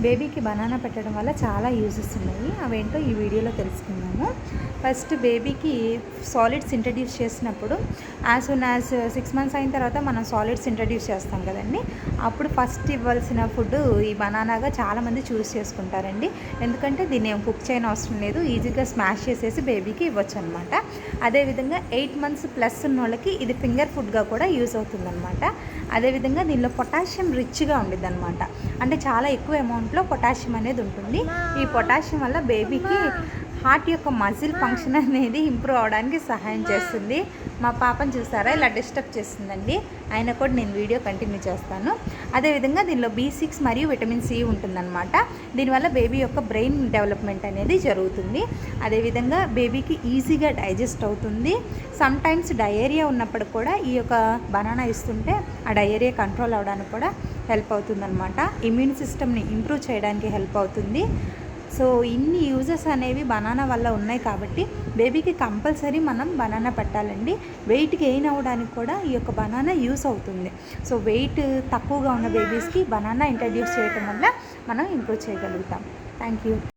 బేబీకి బనానా పెట్టడం వల్ల చాలా యూజెస్ ఉన్నాయి. అవేంటో ఈ వీడియోలో తెలుసుకుందాము. ఫస్ట్ బేబీకి సాలిడ్స్ ఇంట్రడ్యూస్ చేసినప్పుడు యాజ్ సూన్ యాజ్ 6 months అయిన తర్వాత మనం సాలిడ్స్ ఇంట్రడ్యూస్ చేస్తాం కదండి. అప్పుడు ఫస్ట్ ఇవ్వాల్సిన ఫుడ్ ఈ బనానాగా చాలామంది చూస్ చేసుకుంటారండి. ఎందుకంటే దీన్ని ఏం కుక్ చేయని అవసరం లేదు, ఈజీగా స్మాష్ చేసేసి బేబీకి ఇవ్వచ్చు అనమాట. అదేవిధంగా 8 months ప్లస్ ఉన్న వాళ్ళకి ఇది ఫింగర్ ఫుడ్గా కూడా యూజ్ అవుతుందన్నమాట. అదేవిధంగా దీనిలో పొటాషియం రిచ్గా ఉండిద్ది అనమాట. అంటే చాలా ఎక్కువ అమౌంట్లో పొటాషియం అనేది ఉంటుంది. ఈ పొటాషియం వల్ల బేబీకి హార్ట్ యొక్క మజిల్ ఫంక్షన్ అనేది ఇంప్రూవ్ అవడానికి సహాయం చేస్తుంది. మా పాపను చూసారా ఇలా డిస్టర్బ్ చేస్తుందండి, అయినా కూడా నేను వీడియో కంటిన్యూ చేస్తాను. అదేవిధంగా దీనిలో B6 మరియు విటమిన్ C ఉంటుందన్నమాట. దీనివల్ల బేబీ యొక్క బ్రెయిన్ డెవలప్మెంట్ అనేది జరుగుతుంది. అదేవిధంగా బేబీకి ఈజీగా డైజెస్ట్ అవుతుంది. సమ్ టైమ్స్ డయేరియా ఉన్నప్పుడు కూడా ఈ యొక్క బనానా ఇస్తుంటే ఆ డయేరియా కంట్రోల్ అవడానికి కూడా హెల్ప్ అవుతుందన్నమాట. ఇమ్యూన్ సిస్టమ్ని ఇంప్రూవ్ చేయడానికి హెల్ప్ అవుతుంది. సో ఇన్ని యూజెస్ అనేవి బనానా వల్ల ఉన్నాయి కాబట్టి బేబీకి కంపల్సరీ మనం బనానా పెట్టాలండి. వెయిట్ గెయిన్ అవ్వడానికి కూడా ఈ యొక్క బనానా యూస్ అవుతుంది. సో వెయిట్ తక్కువగా ఉన్న బేబీస్కి బనానా ఇంట్రడ్యూస్ చేయడం వల్ల మనం ఇంప్రూవ్ చేయగలుగుతాం. Thank you.